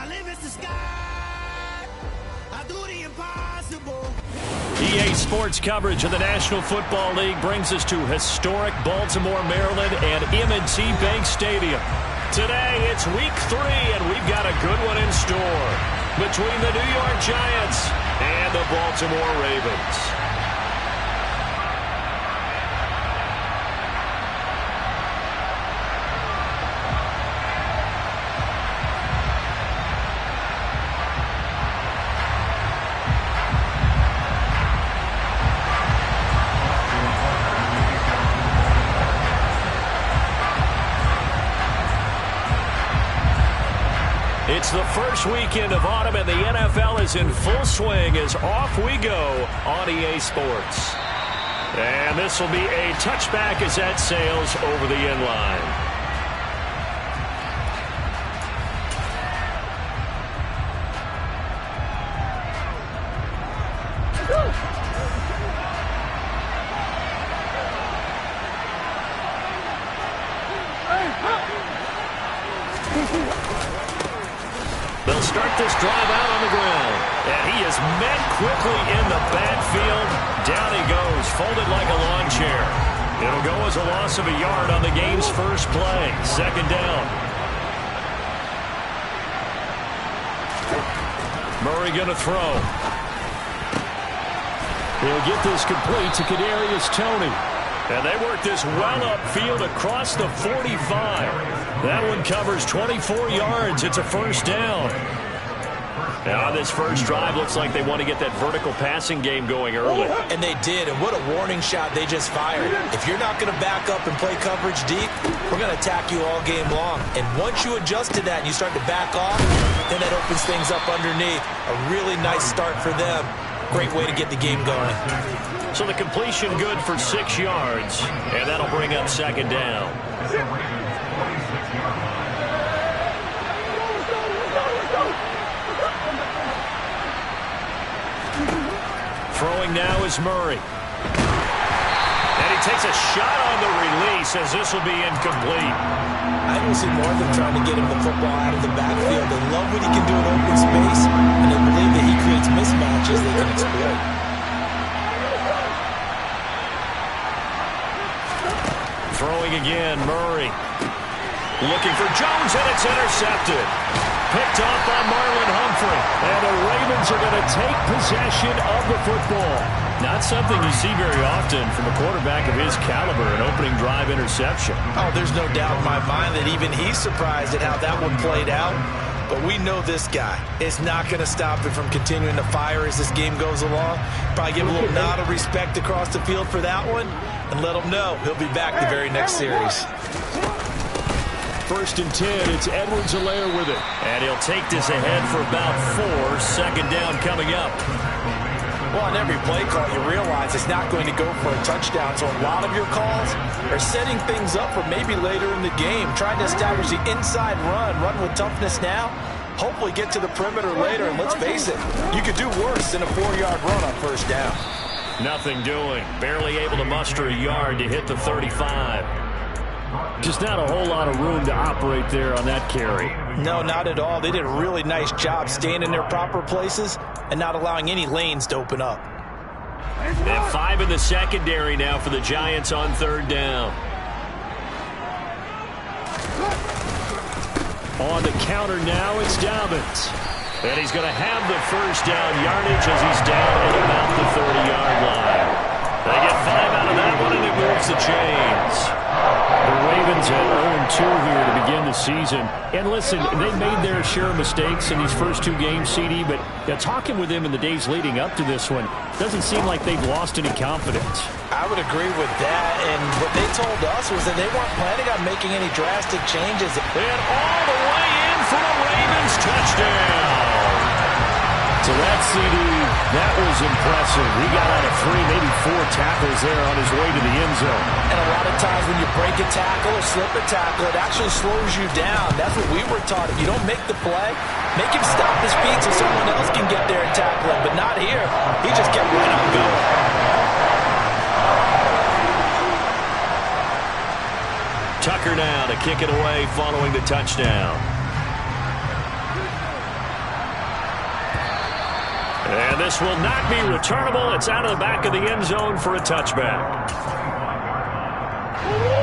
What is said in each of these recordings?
I live in the sky. I do the impossible. EA Sports coverage of the National Football League brings us to historic Baltimore, Maryland, and M&T Bank Stadium. Today, it's Week 3, and we've got a good one in store between the New York Giants and the Baltimore Ravens. It's the first weekend of autumn, and the NFL is in full swing as off we go on EA Sports. And this will be a touchback as that sails over the end line. They'll start this drive out on the ground. And he is met quickly in the backfield. Down he goes, folded like a lawn chair. It'll go as a loss of a yard on the game's first play. Second down. Murray going to throw. He'll get this complete to Kadarius Toney. And they work this well upfield across the 45. That one covers 24 yards. It's a first down. Now this first drive looks like they want to get that vertical passing game going early. And they did, and what a warning shot they just fired. If you're not going to back up and play coverage deep, we're going to attack you all game long. And once you adjust to that and you start to back off, then that opens things up underneath. A really nice start for them. Great way to get the game going. So the completion good for 6 yards, and that'll bring up second down. Throwing now is Murray. And he takes a shot on the release as this will be incomplete. I don't see more than trying to get him the football out of the backfield. They love what he can do in open space, and they believe that he creates mismatches they can exploit. Throwing again, Murray. Looking for Jones, and it's intercepted. Picked off by Marlon Humphrey. And the Ravens are going to take possession of the football. Not something you see very often from a quarterback of his caliber, an opening drive interception. Oh, there's no doubt in my mind that even he's surprised at how that one played out. But we know this guy is not going to stop him from continuing to fire as this game goes along. Probably give a little nod of respect across the field for that one and let him know he'll be back the very next series. First and 10, it's Edwards-Helaire with it. And he'll take this ahead for about 4. Second down coming up. Well, on every play call, you realize it's not going to go for a touchdown. So a lot of your calls are setting things up for maybe later in the game, trying to establish the inside run with toughness now, hopefully get to the perimeter later. And let's face it, you could do worse than a 4-yard run on first down. Nothing doing. Barely able to muster a yard to hit the 35. Just not a whole lot of room to operate there on that carry. No, not at all. They did a really nice job staying in their proper places and not allowing any lanes to open up. And 5 in the secondary now for the Giants on third down. On the counter now, it's Dobbins. And he's going to have the first down yardage as he's down at about the 30-yard line. They get 5 out of that one, and it moves the chains. The Ravens have earned 2 here to begin the season. And listen, they made their share of mistakes in these first 2 games, CD, but talking with them in the days leading up to this one, doesn't seem like they've lost any confidence. I would agree with that, and what they told us was that they weren't planning on making any drastic changes. And all the way in for the Ravens touchdown. So that CD, that was impressive. He got out of 3, maybe 4 tackles there on his way to the end zone. And a lot of times when you break a tackle or slip a tackle, it actually slows you down. That's what we were taught. If you don't make the play, make him stop his feet so someone else can get there and tackle him. But not here. He just kept right on going. Tucker now to kick it away following the touchdown. And this will not be returnable. It's out of the back of the end zone for a touchback.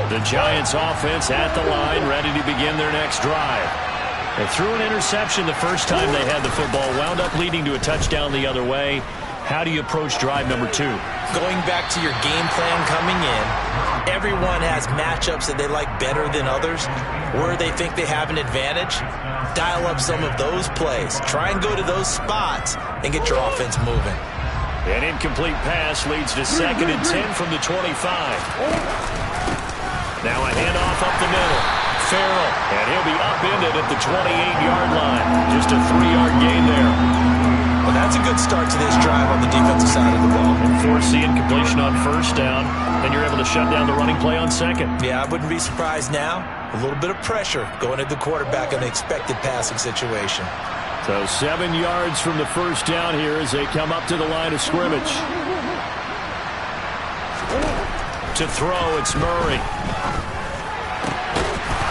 The Giants offense at the line, ready to begin their next drive. They threw an interception the first time they had the football, wound up leading to a touchdown the other way. How do you approach drive number 2? Going back to your game plan coming in, everyone has matchups that they like better than others, where they think they have an advantage. Dial up some of those plays. Try and go to those spots and get your offense moving. An incomplete pass leads to 2nd and 10 from the 25. Now a handoff up the middle. Farrell, and he'll be upended at the 28-yard line. Just a 3-yard gain there. Well, that's a good start to this drive on the defensive side of the ball. And force the incompletion on first down, then you're able to shut down the running play on second. Yeah, I wouldn't be surprised now. A little bit of pressure going at the quarterback in the expected passing situation. So 7 yards from the first down here as they come up to the line of scrimmage. To throw, it's Murray.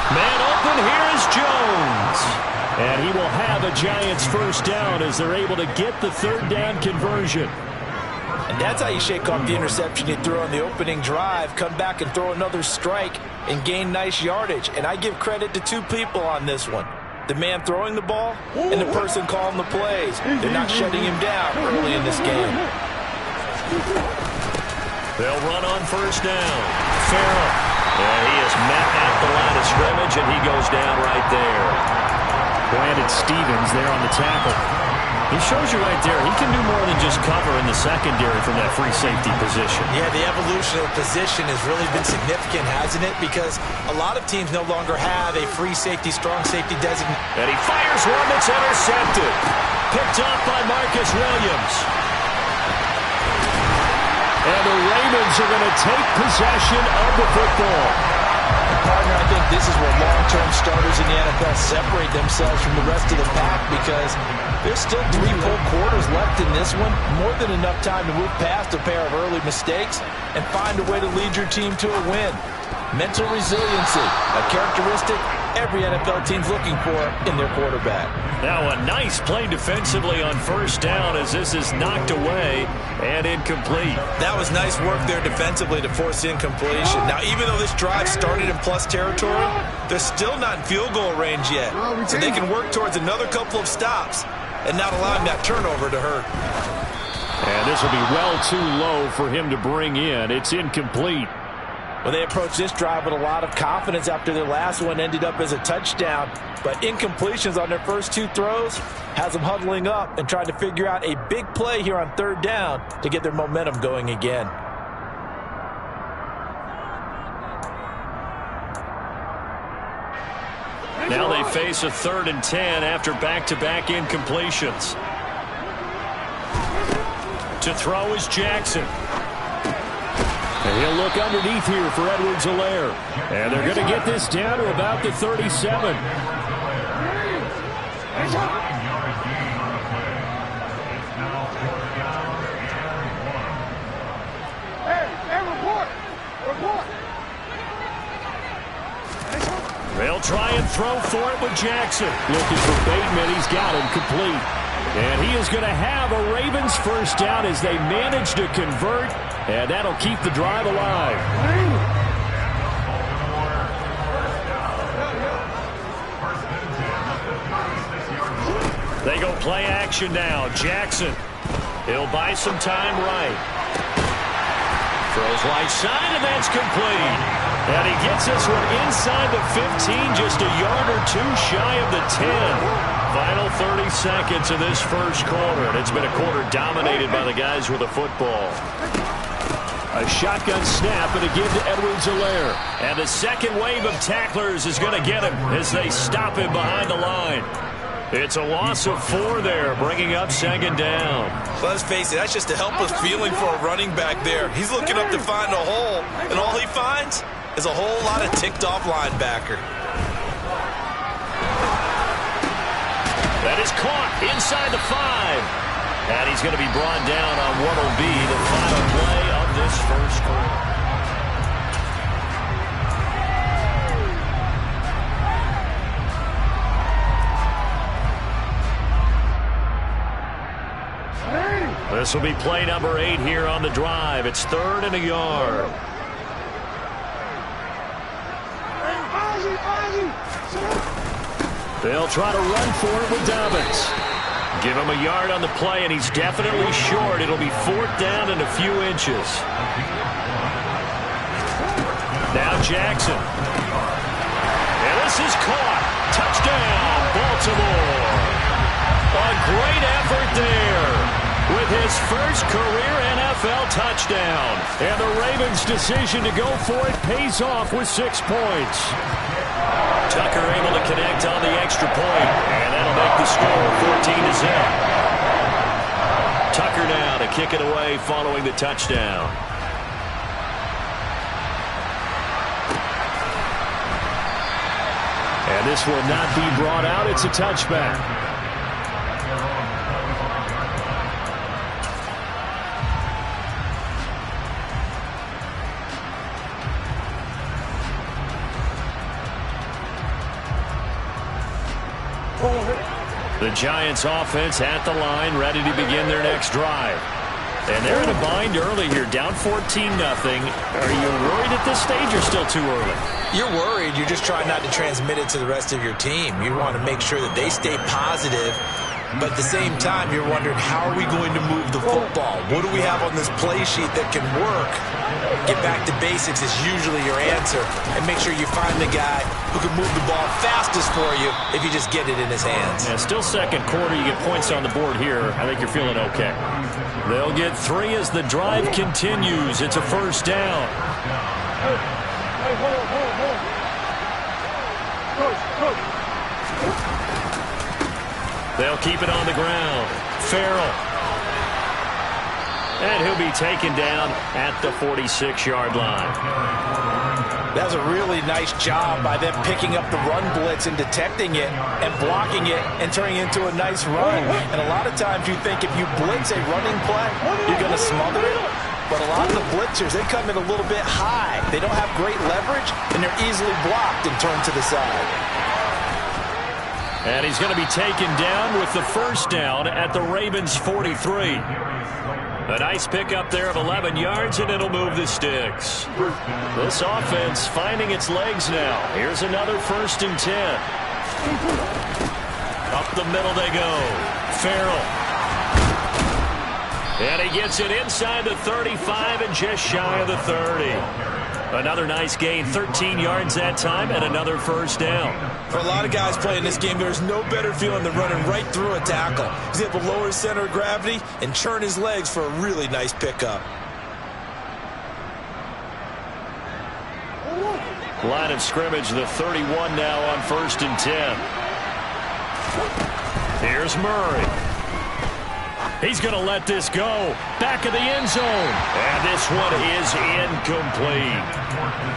Man open, here is Jones. And he will have a Giants first down as they're able to get the 3rd down conversion. And that's how you shake off the interception you threw on the opening drive, come back and throw another strike and gain nice yardage. And I give credit to 2 people on this one. The man throwing the ball and the person calling the plays. They're not shutting him down early in this game. They'll run on first down. Farrell. And he is met at the line of scrimmage, and he goes down right there. Brandon Stevens there on the tackle. He shows you right there, he can do more than just cover in the secondary from that free safety position. Yeah, the evolution of the position has really been significant, hasn't it? Because a lot of teams no longer have a free safety, strong safety designation. And he fires one that's intercepted. Picked up by Marcus Williams. And the Ravens are going to take possession of the football. Partner, I think this is where long-term starters in the NFL separate themselves from the rest of the pack, because there's still 3 full quarters left in this one. More than enough time to move past a pair of early mistakes and find a way to lead your team to a win. Mental resiliency, a characteristic every NFL team's looking for in their quarterback. Now a nice play defensively on first down as this is knocked away and incomplete. That was nice work there defensively to force incompletion. Now, even though this drive started in plus territory, they're still not in field goal range yet. So they can work towards another couple of stops and not allowing that turnover to hurt. And this will be well too low for him to bring in. It's incomplete. Well, they approached this drive with a lot of confidence after their last one ended up as a touchdown. But incompletions on their first 2 throws has them huddling up and trying to figure out a big play here on 3rd down to get their momentum going again. Now they face a 3rd and 10 after back-to-back incompletions. To throw is Jackson. And he'll look underneath here for Edwards-Helaire. And they're going to get this down to about the 37. They'll try and throw for it with Jackson. Looking for Bateman. He's got him complete. And he is going to have a Ravens first down as they manage to convert. And that'll keep the drive alive. They go play action now. Jackson. He'll buy some time right. Throws right side, and that's complete. And he gets this one inside the 15, just a yard or 2 shy of the 10. Final 30 seconds of this first quarter, and it's been a quarter dominated by the guys with the football. A shotgun snap and a give to Edwards-Helaire. And the second wave of tacklers is going to get him as they stop him behind the line. It's a loss of 4 there, bringing up 2nd down. Well, let's face it, that's just a helpless feeling for a running back there. He's looking up to find a hole, and all he finds is a whole lot of ticked-off linebacker. That is caught inside the 5. And he's going to be brought down on what will be the final play of this first quarter. This will be play number 8 here on the drive. It's 3rd and a yard. They'll try to run for it with Dobbins. Give him a yard on the play, and he's definitely short. It'll be 4th down and a few inches. Now Jackson. And this is caught. Touchdown, Baltimore. A great effort there with his first career NFL touchdown. And the Ravens' decision to go for it pays off with 6 points. Tucker able to connect on the extra point, and that'll make the score 14-0. Tucker now to kick it away following the touchdown. And this will not be brought out. It's a touchback. The Giants offense at the line, ready to begin their next drive. And they're in a bind early here, down 14-0. Are you worried at this stage or still too early? You're worried. You're just trying not to transmit it to the rest of your team. You want to make sure that they stay positive. But at the same time, you're wondering, how are we going to move the football? What do we have on this play sheet that can work? Get back to basics is usually your answer. And make sure you find the guy who can move the ball fastest for you if you just get it in his hands. Yeah, still second quarter. You get points on the board here. I think you're feeling okay. They'll get 3 as the drive continues. It's a 1st down. They'll keep it on the ground. Farrell. And he'll be taken down at the 46-yard line. That was a really nice job by them picking up the run blitz and detecting it and blocking it and turning it into a nice run. And a lot of times you think if you blitz a running play, you're going to smother it. But a lot of the blitzers, they come in a little bit high. They don't have great leverage, and they're easily blocked and turned to the side. And he's going to be taken down with the 1st down at the Ravens' 43. A nice pickup there of 11 yards, and it'll move the sticks. This offense finding its legs now. Here's another 1st and 10. Up the middle they go. Farrell. And he gets it inside the 35 and just shy of the 30. Another nice gain, 13 yards that time, and another 1st down. For a lot of guys playing this game, there's no better feeling than running right through a tackle. He's able to lower his center of gravity and churn his legs for a really nice pickup. Line of scrimmage, the 31 now on 1st and 10. Here's Murray. He's going to let this go. Back of the end zone. And this one is incomplete.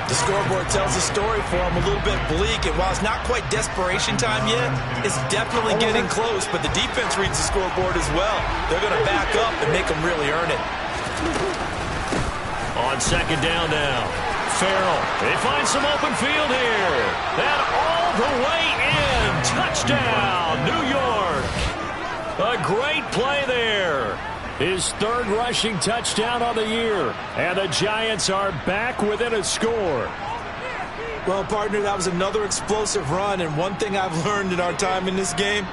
The scoreboard tells the story for him, a little bit bleak. And while it's not quite desperation time yet, it's definitely getting close. But the defense reads the scoreboard as well. They're going to back up and make them really earn it. On 2nd down now. Farrell. They find some open field here. And all the way in. Touchdown, New York. A great play there. His 3rd rushing touchdown on the year. And the Giants are back within a score. Well, partner, that was another explosive run. And one thing I've learned in our time in this game,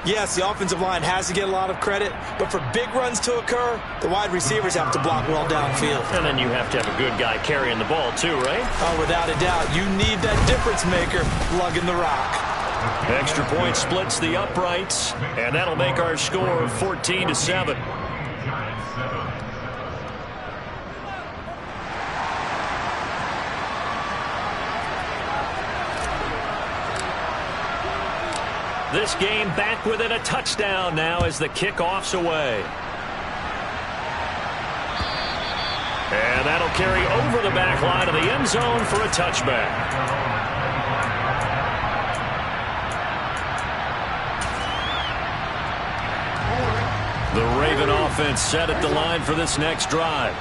yes, the offensive line has to get a lot of credit. But for big runs to occur, the wide receivers have to block well downfield. And then you have to have a good guy carrying the ball too, right? Oh, without a doubt. You need that difference maker lugging the rock. Extra point splits the uprights, and that'll make our score 14-7. This game back within a touchdown now as the kickoff's away. And that'll carry over the back line of the end zone for a touchback. The Raven offense set at the line for this next drive.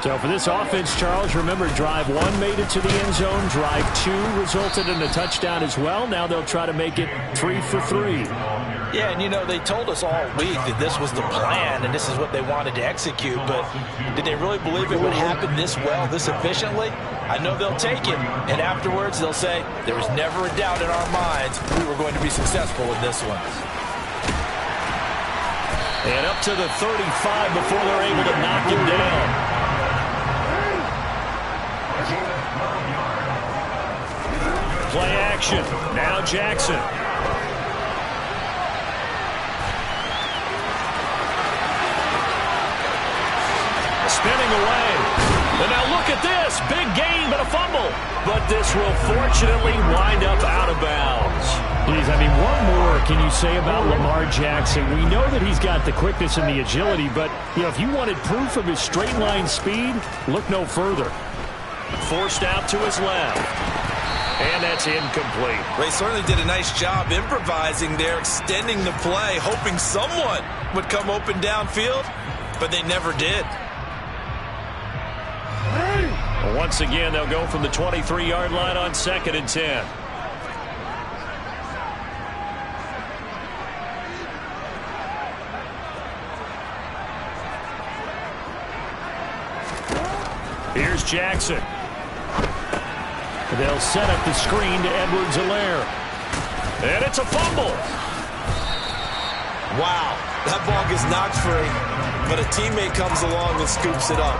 So for this offense, Charles, remember drive 1 made it to the end zone. Drive 2 resulted in a touchdown as well. Now they'll try to make it 3 for 3. Yeah, and you know, they told us all week that this was the plan and this is what they wanted to execute, but did they really believe it would happen this well, this efficiently? I know they'll take it, and afterwards they'll say, there was never a doubt in our minds we were going to be successful in this one. And up to the 35 before they're able to knock him down. Play action. Now Jackson. Spinning away. And now look at this. Big gain, but a fumble. But this will fortunately wind up out of bounds. Geez, I mean, what more can you say about Lamar Jackson? We know that he's got the quickness and the agility, but, you know, if you wanted proof of his straight line speed, look no further. Forced out to his left. And that's incomplete. They certainly did a nice job improvising there, extending the play, hoping someone would come open downfield, but they never did. Well, once again, they'll go from the 23-yard line on 2nd and 10. Here's Jackson. They'll set up the screen to Edwards-Helaire. And it's a fumble. Wow, that ball gets knocked free, but a teammate comes along and scoops it up.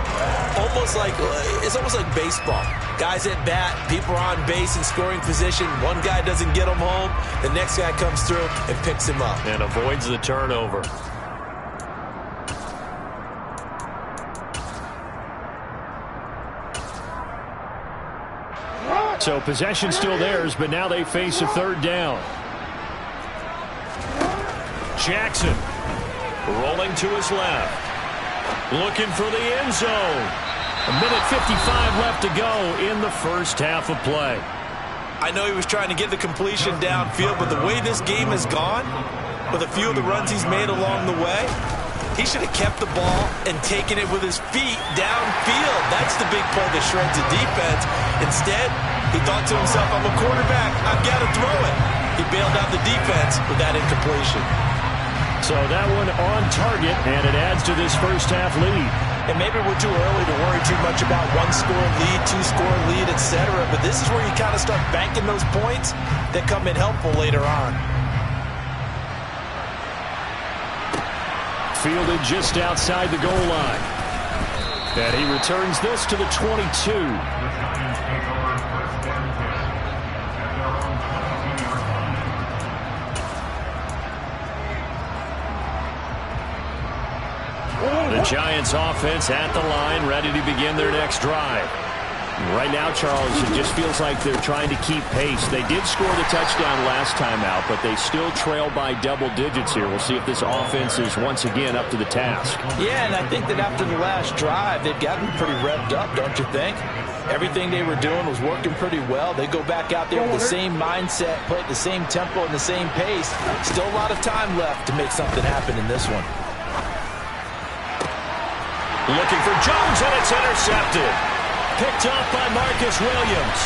It's almost like baseball. Guys at bat, people are on base in scoring position. One guy doesn't get him home. The next guy comes through and picks him up. And avoids the turnover. So possession still theirs, but now they face a 3rd down. Jackson rolling to his left. Looking for the end zone. 1:55 left to go in the first half of play. I know he was trying to get the completion downfield, but the way this game has gone, with a few of the runs he's made along the way, he should have kept the ball and taken it with his feet downfield. That's the big play that shreds the defense. Instead, he thought to himself, I'm a quarterback, I've got to throw it. He bailed out the defense with that incompletion. So that one on target, and it adds to this first half lead. And maybe we're too early to worry too much about 1-score lead, 2-score lead, etc. But this is where you kind of start banking those points that come in helpful later on. Fielded just outside the goal line. And he returns this to the 22. The Giants offense at the line, ready to begin their next drive. Right now, Charles, it just feels like they're trying to keep pace. They did score the touchdown last time out, but they still trail by double digits here. We'll see if this offense is once again up to the task. Yeah, and I think that after the last drive, they've gotten pretty revved up, don't you think? Everything they were doing was working pretty well. They go back out there with the same mindset, play at the same tempo and the same pace. Still a lot of time left to make something happen in this one. Looking for Jones, and it's intercepted. Picked off by Marcus Williams.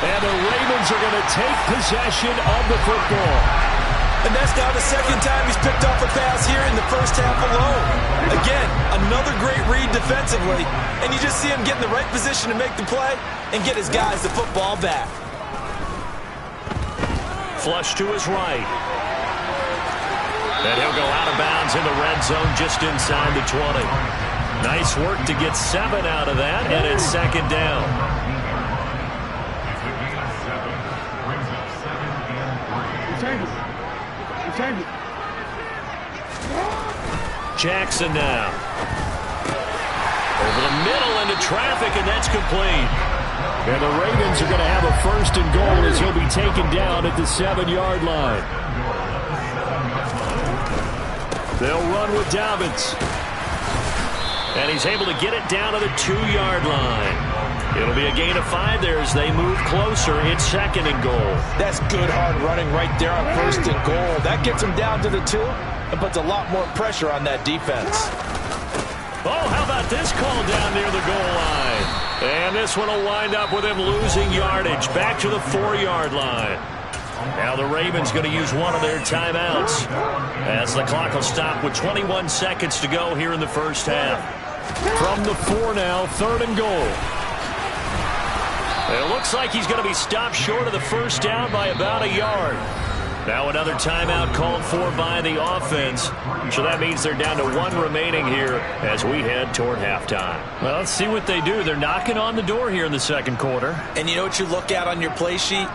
And the Ravens are going to take possession of the football. And that's now the second time he's picked off a pass here in the first half alone. Again, another great read defensively. And you just see him get in the right position to make the play and get his guys the football back. Flush to his right. And he'll go out of bounds in the red zone just inside the 20. Nice work to get 7 out of that, and it's 2nd down. Jackson now. Over the middle into traffic, and that's complete. And the Ravens are going to have a 1st and goal as he'll be taken down at the 7-yard line. They'll run with Dobbins. And he's able to get it down to the 2-yard line. It'll be a gain of 5 there as they move closer. It's 2nd and goal. That's good hard running right there on 1st and goal. That gets him down to the 2 and puts a lot more pressure on that defense. Oh, how about this call down near the goal line? And this one will wind up with him losing yardage back to the 4-yard line. Now the Ravens going to use one of their timeouts as the clock will stop with 21 seconds to go here in the first half. From the 4 now, 3rd and goal. It looks like he's going to be stopped short of the first down by about a yard. Now another timeout called for by the offense. So that means they're down to 1 remaining here as we head toward halftime. Well, let's see what they do. They're knocking on the door here in the second quarter. And you know what you look at on your play sheet?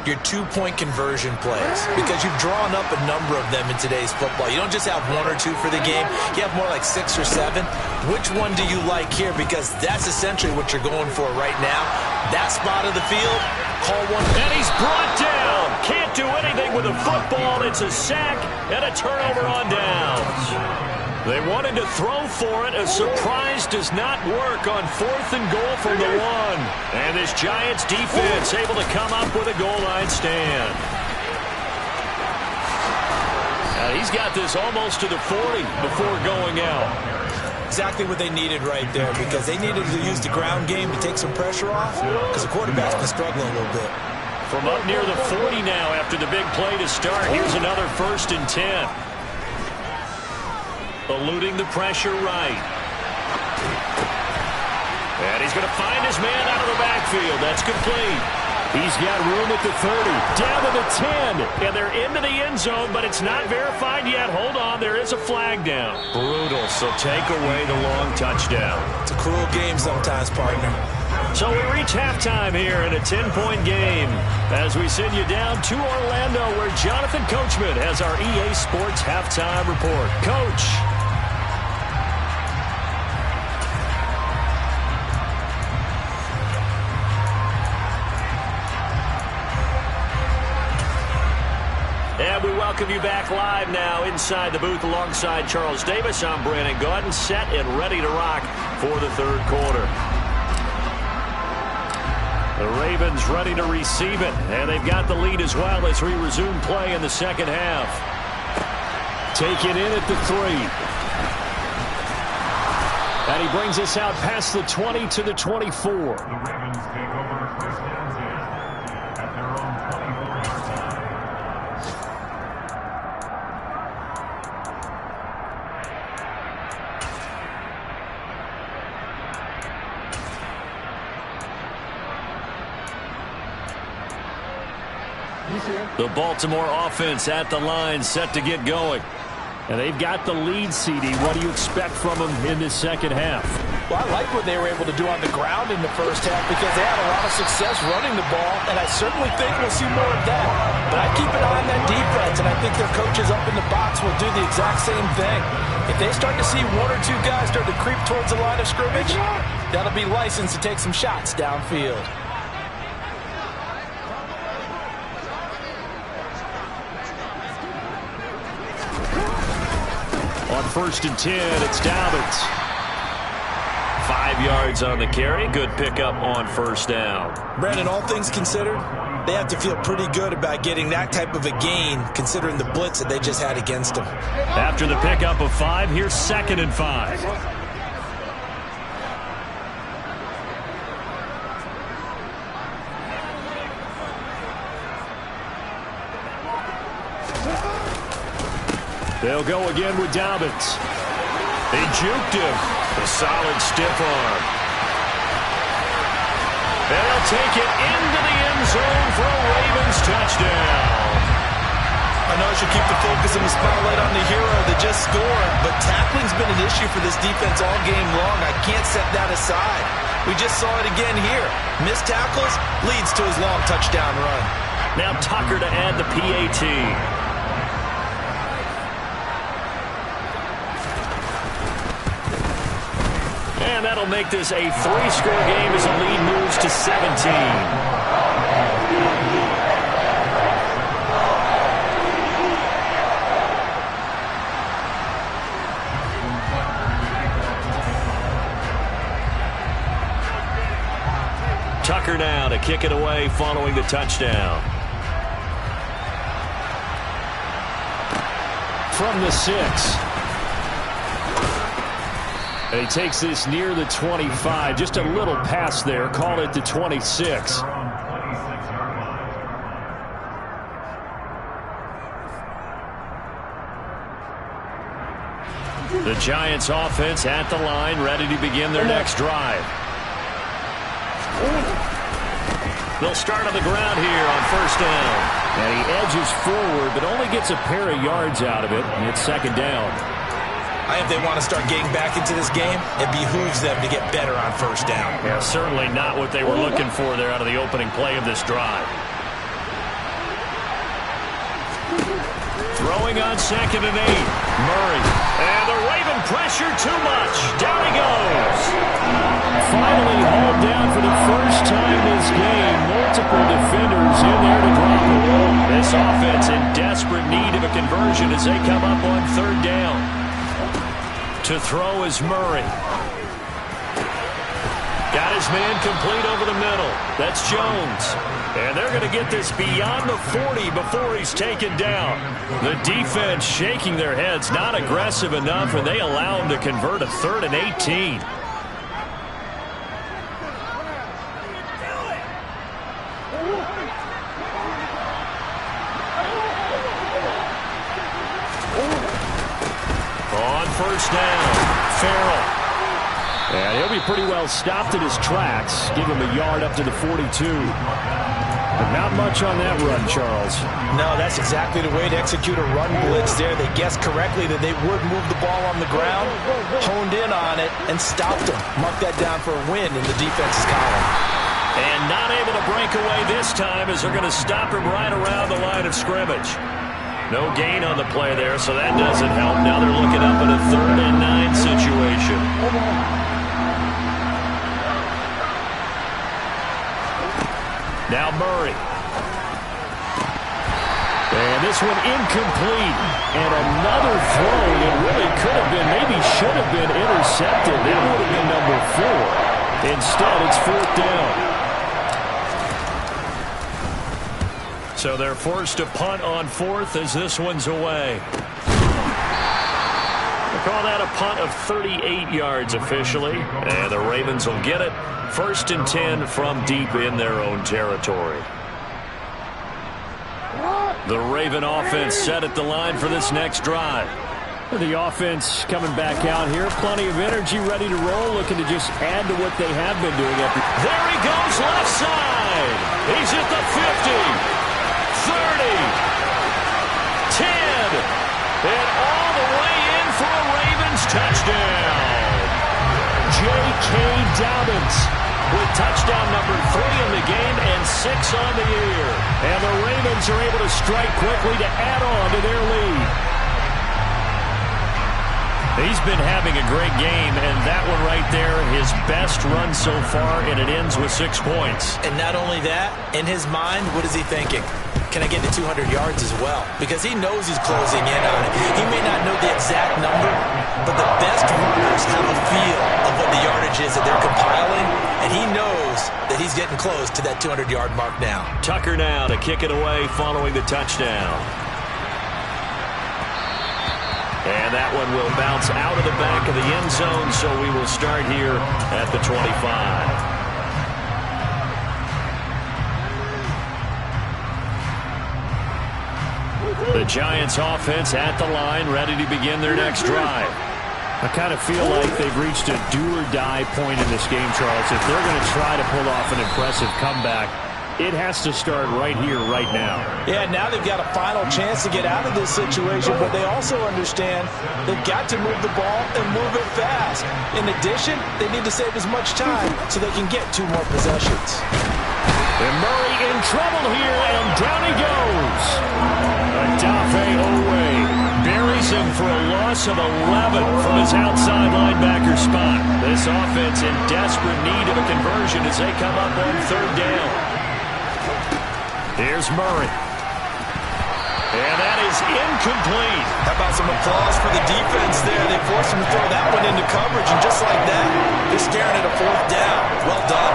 Your 2-point conversion plays, because you've drawn up a number of them in today's football. You don't just have 1 or 2 for the game. You have more like 6 or 7. Which one do you like here? Because that's essentially what you're going for right now. That spot of the field, call one. And he's brought down. Can't do anything with a football. It's a sack and a turnover on downs. They wanted to throw for it. A surprise does not work on 4th and goal from the 1. And this Giants defense able to come up with a goal line stand. Now he's got this almost to the 40 before going out. Exactly what they needed right there, because they needed to use the ground game to take some pressure off, because the quarterback's been struggling a little bit. From up near the 40 now after the big play to start, here's another 1st and 10. Eluding the pressure right. And he's going to find his man out of the backfield. That's complete. He's got room at the 30, down to the 10. And they're into the end zone, but it's not verified yet. Hold on, there is a flag down. Brutal, so take away the long touchdown. It's a cruel game sometimes, partner. So we reach halftime here in a 10-point game as we send you down to Orlando, where Jonathan Coachman has our EA Sports halftime report. Coach. And we welcome you back live now inside the booth alongside Charles Davis. I'm Brandon Gaudin, set and ready to rock for the 3rd quarter. The Ravens ready to receive it, and they've got the lead as well as we resume play in the second half. Take it in at the 3. And he brings us out past the 20 to the 24. The Ravens take over first down at their own 24-yard line. The Baltimore offense at the line, set to get going. And they've got the lead, CD. What do you expect from them in this second half? Well, I like what they were able to do on the ground in the first half, because they had a lot of success running the ball, and I certainly think we'll see more of that. But I keep an eye on that defense, and I think their coaches up in the box will do the exact same thing. If they start to see 1 or 2 guys start to creep towards the line of scrimmage, that'll be licensed to take some shots downfield. On 1st and 10, it's Dobbins. 5 yards on the carry. Good pickup on 1st down. Brandon, all things considered, they have to feel pretty good about getting that type of a gain, considering the blitz that they just had against them. After the pickup of 5, here's 2nd and 5. They'll go again with Dobbins. They juked him. A solid stiff arm. And they'll take it into the end zone for a Ravens touchdown. I know I should keep the focus and the spotlight on the hero that just scored, but tackling's been an issue for this defense all game long. I can't set that aside. We just saw it again here. Missed tackles leads to his long touchdown run. Now Tucker to add the PAT. And that'll make this a 3-score game as the lead moves to 17. Tucker now to kick it away following the touchdown. From the 6. And he takes this near the 25. Just a little pass there. Call it the 26. The Giants offense at the line, ready to begin their next drive. They'll start on the ground here on first down. And he edges forward, but only gets a pair of yards out of it, and it's second down. If they want to start getting back into this game, it behooves them to get better on first down. Yeah, certainly not what they were looking for there out of the opening play of this drive. Throwing on 2nd and 8. Murray. And the Raven pressure too much. Down he goes. Finally hauled down for the first time this game. Multiple defenders in there to drop him. This offense in desperate need of a conversion as they come up on 3rd down. To throw is Murray. Got his man complete over the middle. That's Jones. And they're going to get this beyond the 40 before he's taken down. The defense shaking their heads, not aggressive enough, and they allow him to convert a 3rd and 18. On first down, Farrell. And he'll be pretty well stopped at his tracks. Give him a yard up to the 42. But not much on that run, Charles. No, that's exactly the way to execute a run blitz there. They guessed correctly that they would move the ball on the ground, honed in on it, and stopped him. Mark that down for a win in the defense's column. And not able to break away this time as they're going to stop him right around the line of scrimmage. No gain on the play there, so that doesn't help. Now they're looking up at a 3rd and 9 situation. Now Murray. And this one incomplete. And another throw that really could have been, maybe should have been intercepted. That would have been number 4. Instead, it's 4th down. So they're forced to punt on 4th as this one's away. They call that a punt of 38 yards officially. And the Ravens will get it. 1st and 10 from deep in their own territory. The Raven offense set at the line for this next drive. The offense coming back out here. Plenty of energy, ready to roll, looking to just add to what they have been doing. There he goes, left side. He's at the 50. 30, 10, and all the way in for a Ravens touchdown. J.K. Dobbins with touchdown number 3 in the game and 6 on the year. And the Ravens are able to strike quickly to add on to their lead. He's been having a great game, and that one right there, his best run so far, and it ends with 6 points. And not only that, in his mind, what is he thinking? Can I get to 200 yards as well? Because he knows he's closing in on it. He may not know the exact number, but the best runners have a feel of what the yardage is that they're compiling, and he knows that he's getting close to that 200-yard mark now. Tucker now to kick it away following the touchdown. And that one will bounce out of the back of the end zone, so we will start here at the 25. The Giants offense at the line, ready to begin their next drive. I kind of feel like they've reached a do-or-die point in this game, Charles. If they're going to try to pull off an impressive comeback, it has to start right here, right now. Yeah, now they've got a final chance to get out of this situation, but they also understand they've got to move the ball and move it fast. In addition, they need to save as much time so they can get 2 more possessions. And Murray in trouble here, and down he goes. Odafe Oweh buries him for a loss of 11 from his outside linebacker spot. This offense in desperate need of a conversion as they come up on 3rd down. Here's Murray. And that is incomplete. How about some applause for the defense there? They forced him to throw that one into coverage, and just like that, they're staring at a 4th down. Well done.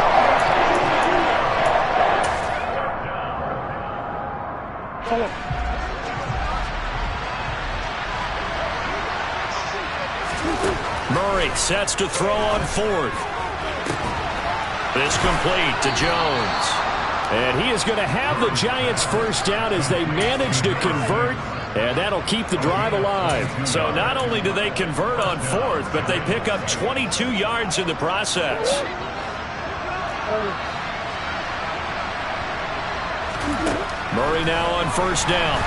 Murray sets to throw on 4th. This complete to Jones. And he is going to have the Giants first down as they manage to convert And that'll keep the drive alive. So not only do they convert on fourth, but they pick up 22 yards in the process. Murray now on first down.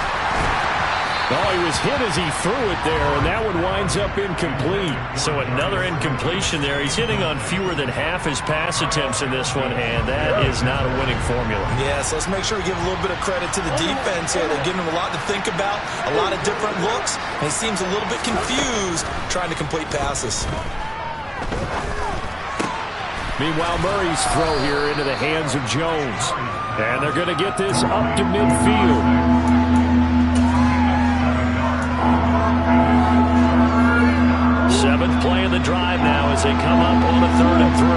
Oh, he was hit as he threw it there, and that one winds up incomplete. So another incompletion there. He's hitting on fewer than half his pass attempts in this one, and that is not a winning formula. Yeah, so let's make sure we give a little bit of credit to the defense here. They're giving him a lot to think about, a lot of different looks, and he seems a little bit confused trying to complete passes. Meanwhile, Murray's throw here into the hands of Jones. And they're going to get this up to midfield. Seventh play of the drive now as they come up on a 3rd and 3.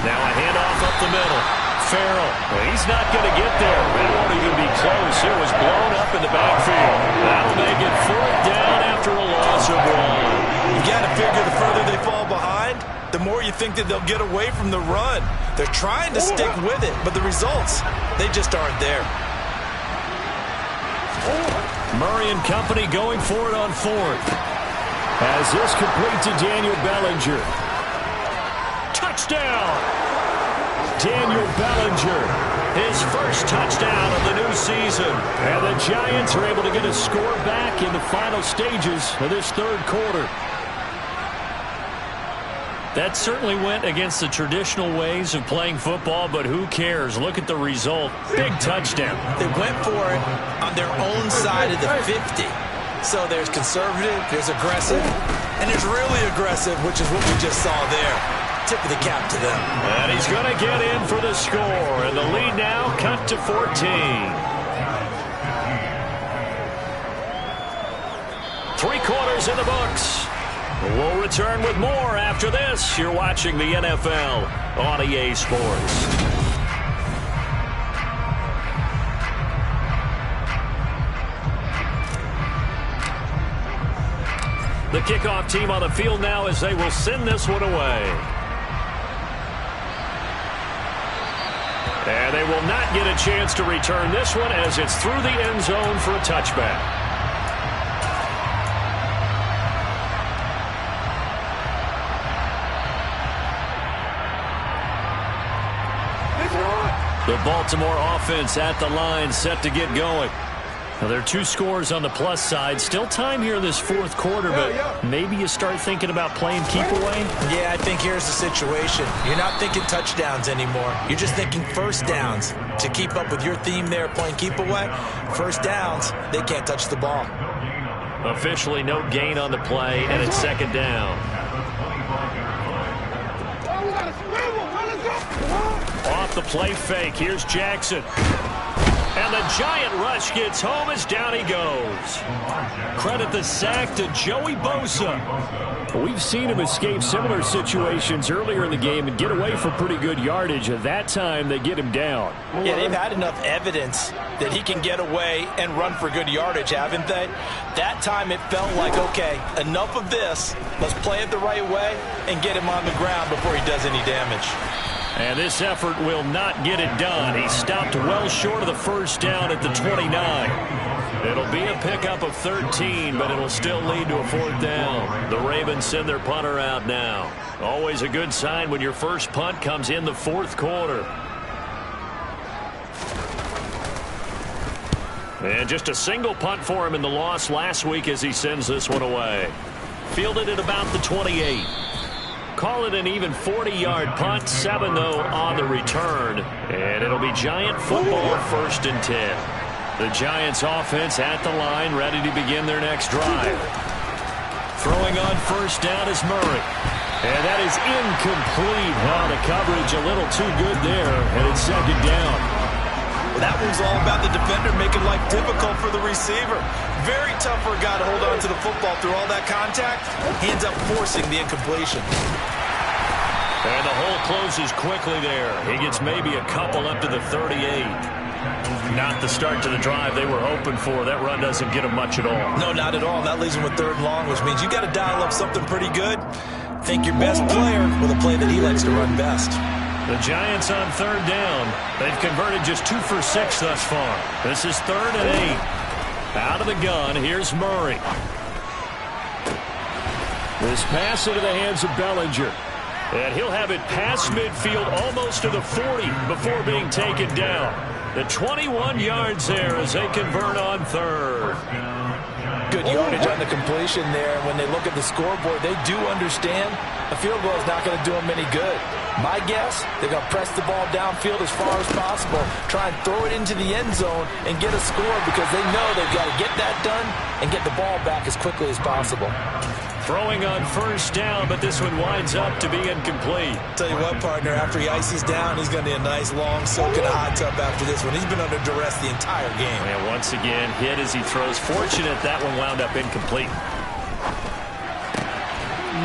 Now a handoff up the middle. Farrell, he's not going to get there. That won't even be close. It was blown up in the backfield. That'll make it 4th down after a loss of 1. You got to figure the further they fall behind, the more you think that they'll get away from the run. They're trying to stick with it, but the results, they just aren't there. Murray and company going for it on 4th. As this complete to Daniel Bellinger. Touchdown! Daniel Bellinger, his first touchdown of the new season. And the Giants are able to get a score back in the final stages of this 3rd quarter. That certainly went against the traditional ways of playing football, but who cares? Look at the result. Big touchdown. They went for it on their own side of the 50. So there's conservative, there's aggressive, and there's really aggressive, which is what we just saw there. Tip of the cap to them. And he's going to get in for the score, and the lead now cut to 14. 3 quarters in the books. We'll return with more after this. You're watching the NFL on EA Sports. The kickoff team on the field now as they will send this one away. And they will not get a chance to return this one as it's through the end zone for a touchback. The Baltimore offense at the line, set to get going. Now, there are 2 scores on the plus side. Still time here in this 4th quarter, but maybe you start thinking about playing keep away? Yeah, I think here's the situation. You're not thinking touchdowns anymore. You're just thinking first downs. To keep up with your theme there, playing keep away, first downs, they can't touch the ball. Officially no gain on the play, and it's 2nd down. Off the play fake, here's Jackson. And the giant rush gets home as down he goes. Credit the sack to Joey Bosa. We've seen him escape similar situations earlier in the game and get away for pretty good yardage. At that time, they get him down. Yeah, they've had enough evidence that he can get away and run for good yardage, haven't they? That time it felt like, okay, enough of this. Let's play it the right way and get him on the ground before he does any damage. And this effort will not get it done. He stopped well short of the first down at the 29. It'll be a pickup of 13, but it'll still lead to a 4th down. The Ravens send their punter out now. Always a good sign when your first punt comes in the 4th quarter. And just a single punt for him in the loss last week as he sends this one away. Fielded at about the 28. Call it an even 40-yard punt, 7 though on the return. And it'll be Giant football, 1st and 10. The Giants offense at the line, ready to begin their next drive. Throwing on first down is Murray. And that is incomplete. Oh, the coverage a little too good there, and it's 2nd down. That one's all about the defender making life difficult for the receiver. Very tough for a guy to hold on to the football through all that contact. He ends up forcing the incompletion. And the hole closes quickly there. He gets maybe a couple up to the 38. Not the start to the drive they were hoping for. That run doesn't get him much at all. No, not at all. That leaves him with 3rd and long, which means you got to dial up something pretty good. Think your best player with a play that he likes to run best. The Giants on third down. They've converted just 2 for 6 thus far. This is 3rd and 8. Out of the gun, here's Murray. This pass into the hands of Bellinger. And he'll have it past midfield almost to the 40 before being taken down. The 21 yards there as they convert on third. Good yardage on the completion there. When they look at the scoreboard, they do understand a field goal is not going to do them any good. My guess, they're going to press the ball downfield as far as possible, try and throw it into the end zone and get a score because they know they've got to get that done and get the ball back as quickly as possible. Throwing on first down, but this one winds up to be incomplete. Tell you what, partner, after he ices down, he's going to need a nice long soak in a hot tub after this one. He's been under duress the entire game. And once again, hit as he throws. Fortunate that one wound up incomplete.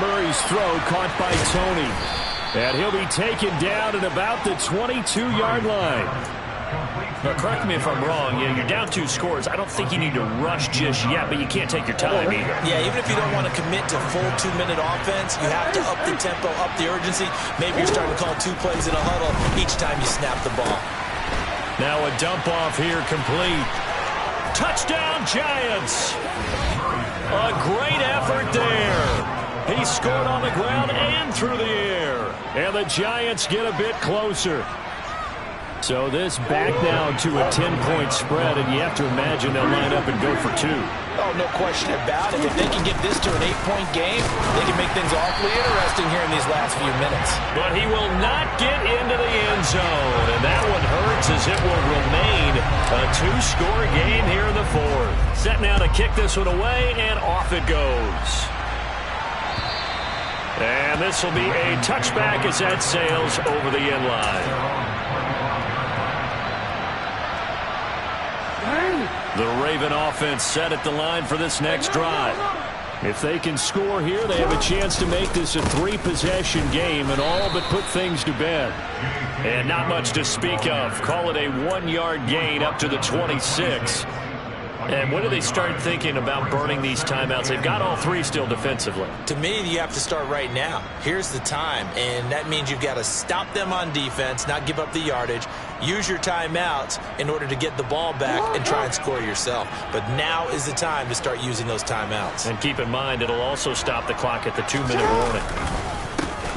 Murray's throw caught by Tony. And he'll be taken down at about the 22-yard line. Now, correct me if I'm wrong. Yeah, you're down 2 scores. I don't think you need to rush just yet, but you can't take your time either. Yeah, even if you don't want to commit to full 2-minute offense, you have to up the tempo, up the urgency. Maybe you're starting to call 2 plays in a huddle each time you snap the ball. Now a dump off here complete. Touchdown, Giants! A great effort there. He scored on the ground and through the air. And the Giants get a bit closer. So this back now to a 10-point spread, and you have to imagine they'll line up and go for 2. Oh, no question about it. If they can get this to an 8-point game, they can make things awfully interesting here in these last few minutes. But he will not get into the end zone, and that one hurts as it will remain a 2-score game here in the 4th. Set now to kick this one away, and off it goes. And this will be a touchback as that sails over the end line. The Raven offense set at the line for this next drive. If they can score here, they have a chance to make this a 3-possession game and all but put things to bed. And not much to speak of. Call it a 1-yard gain up to the 26. And when do they start thinking about burning these timeouts? They've got all 3 still defensively. To me, you have to start right now. Here's the time, and that means you've got to stop them on defense, not give up the yardage, use your timeouts in order to get the ball back and try and score yourself. But now is the time to start using those timeouts. And keep in mind, it'll also stop the clock at the 2-minute warning.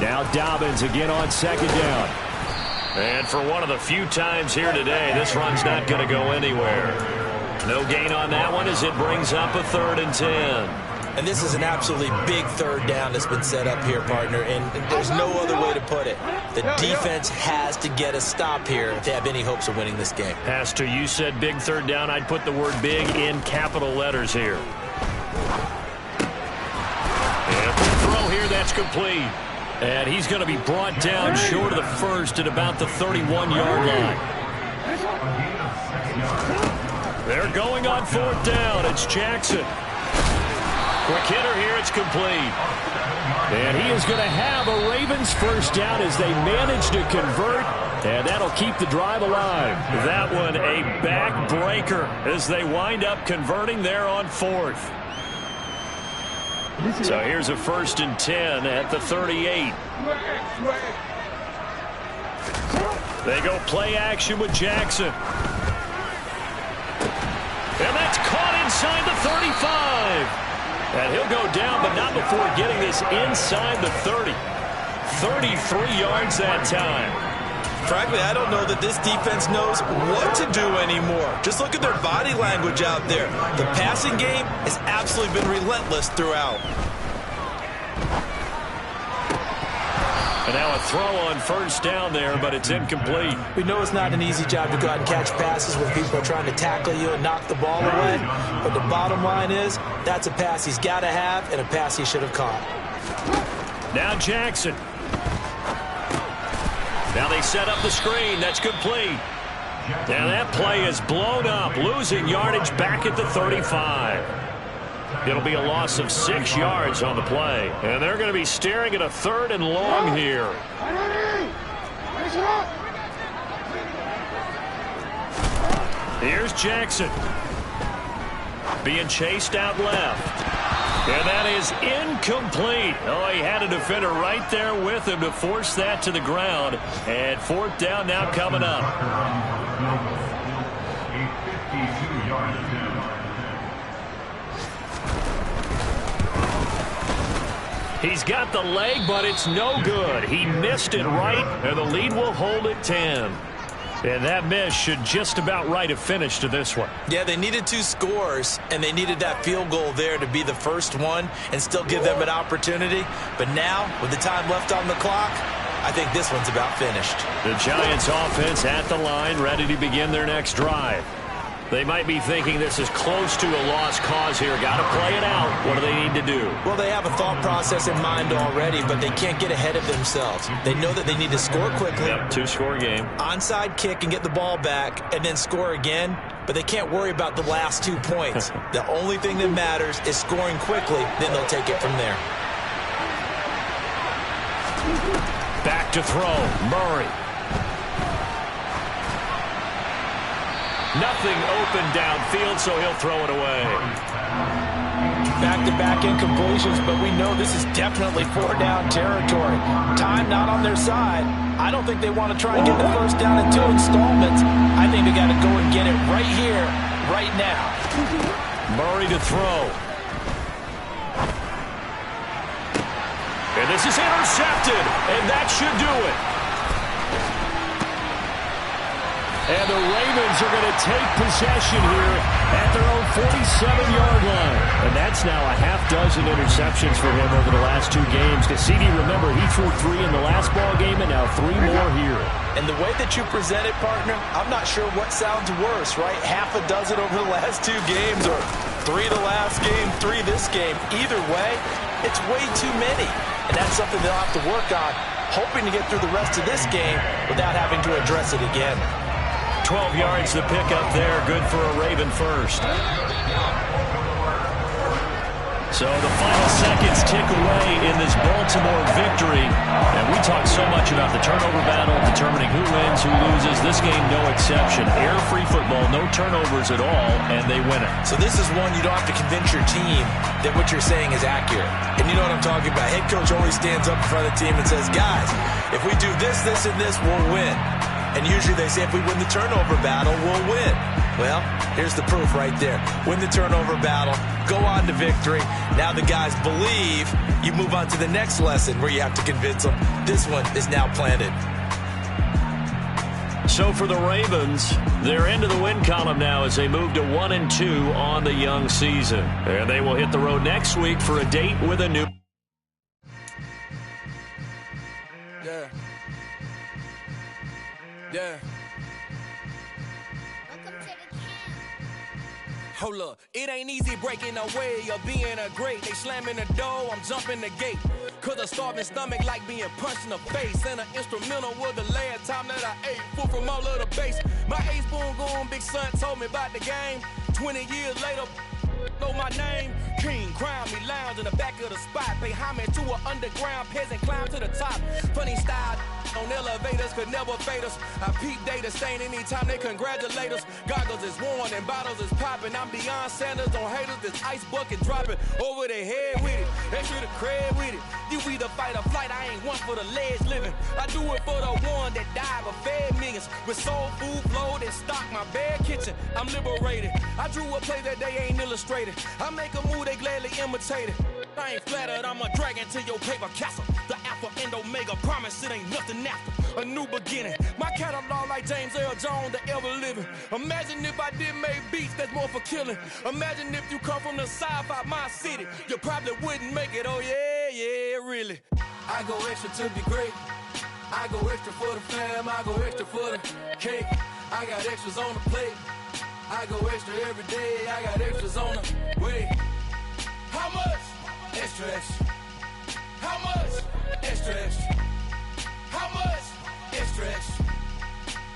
Now Dobbins again on 2nd down. And for one of the few times here today, this run's not going to go anywhere. No gain on that one as it brings up a 3rd and 10. And this is an absolutely big 3rd down that's been set up here, partner, and there's no other way to put it. The defense has to get a stop here if they have any hopes of winning this game. Pastor, you said big 3rd down. I'd put the word big in capital letters here. And the throw here, that's complete. And he's going to be brought down short of the first at about the 31-yard line. They're going on 4th down. It's Jackson. Quick hitter here. It's complete. And he is going to have a Ravens first down as they manage to convert. And that'll keep the drive alive. That one a backbreaker as they wind up converting there on 4th. So here's a 1st and 10 at the 38. They go play action with Jackson. And that's caught inside the 35. And he'll go down, but not before getting this inside the 30. 33 yards that time. Frankly, I don't know that this defense knows what to do anymore. Just look at their body language out there. The passing game has absolutely been relentless throughout. And now a throw on first down there, but it's incomplete. We know it's not an easy job to go out and catch passes when people are trying to tackle you and knock the ball away. But the bottom line is, that's a pass he's got to have and a pass he should have caught. Now Jackson. Now they set up the screen. That's complete. And that play is blown up, losing yardage back at the 35. It'll be a loss of 6 yards on the play. And they're going to be staring at a 3rd and long here. Here's Jackson. Being chased out left. And that is incomplete. Oh, he had a defender right there with him to force that to the ground. And fourth down now coming up. A 52-yard attempt. He's got the leg, but it's no good. He missed it right, and the lead will hold at 10. And that miss should just about right have finished to this one. Yeah, they needed 2 scores, and they needed that field goal there to be the first one and still give them an opportunity. But now, with the time left on the clock, I think this one's about finished. The Giants offense at the line, ready to begin their next drive. They might be thinking this is close to a lost cause here. Got to play it out. What do they need to do? Well, they have a thought process in mind already, but they can't get ahead of themselves. They know that they need to score quickly. Yep, 2-score game. Onside kick and get the ball back and then score again, but they can't worry about the last 2 points. The only thing that matters is scoring quickly, then they'll take it from there. Back to throw. Murray. Nothing open downfield, so he'll throw it away. Back-to-back incompletions, but we know this is definitely 4-down territory. Time not on their side. I don't think they want to try and get the first down in 2 installments. I think they got to go and get it right here, right now. Murray to throw. And this is intercepted, and that should do it. And the Ravens are going to take possession here at their own 47-yard line. And that's now a half-dozen interceptions for him over the last 2 games. Because CD, remember, he threw 3 in the last ball game and now 3 more here. And the way that you present it, partner, I'm not sure what sounds worse, right? Half a dozen over the last 2 games or 3 the last game, 3 this game. Either way, it's way too many. And that's something they'll have to work on, hoping to get through the rest of this game without having to address it again. 12 yards to pick up there. Good for a Raven first. So the final seconds tick away in this Baltimore victory. And we talk so much about the turnover battle, determining who wins, who loses. This game, no exception. Air-free football, no turnovers at all, and they win it. So this is one you don't have to convince your team that what you're saying is accurate. And you know what I'm talking about. Head coach always stands up in front of the team and says, guys, if we do this, this, and this, we'll win. And usually they say if we win the turnover battle, we'll win. Well, here's the proof right there. Win the turnover battle, go on to victory. Now the guys believe. You move on to the next lesson where you have to convince them. This one is now planted. So for the Ravens, they're into the win column now as they move to 1-2 on the young season. And they will hit the road next week for a date with a new... Yeah. Hold up, it ain't easy breaking away or being a great. They slamming the door, I'm jumping the gate. Cause a starving stomach like being punched in the face. And an instrumental was the last time that I ate. Food from all of the base. My A-spoon going, big son told me about the game. 20 years later, know my name. King, crown me, lounge in the back of the spot. Pay homage to an underground peasant, climb to the top. Funny style on elevators could never fade us. I peep data stain anytime they congratulate us. Goggles is worn and bottles is popping. I'm beyond Sanders on haters. This ice bucket dropping over their head with it. Extra the cred with it. You either fight or flight. I ain't one for the ledge living. I do it for the one that died but fed millions. With soul food flowed and stocked my bare kitchen. I'm liberated. I drew a play that they ain't illustrated. I make a move, they gladly imitate it. I ain't flattered, I'm a dragon to your paper castle. The Alpha and Omega, promise it ain't nothing after. A new beginning. My catalog like James Earl Jones, the ever living. Imagine if I did make beats that's more for killing. Imagine if you come from the sci-fi, my city. You probably wouldn't make it, oh yeah, really. I go extra to be great. I go extra for the fam, I go extra for the cake. I got extras on the plate. I go extra every day, I got extras on the way. How much? Extra, extra. How much? Extra, extra. How much? Extra, extra.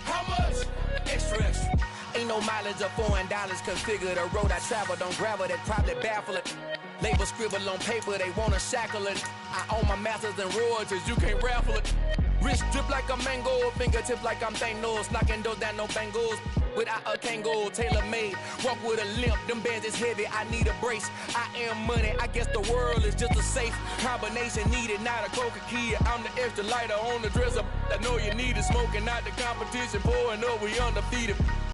How much? Extra, extra. Ain't no mileage of $4 configure the road I travel. Don't gravel that probably baffle it. Label scribble on paper, they wanna shackle it. I own my masters and royalties, you can't raffle it. Wrist drip like a mango, fingertips like I'm Thanos, knocking those down, no bangles. without a Kangol, tailor-made. Walk with a limp, them bands is heavy, I need a brace. I am money, I guess the world is just a safe combination needed, not a coca key. I'm the extra lighter on the dresser. I know you need it, smoking out the competition, pouring up, we undefeated.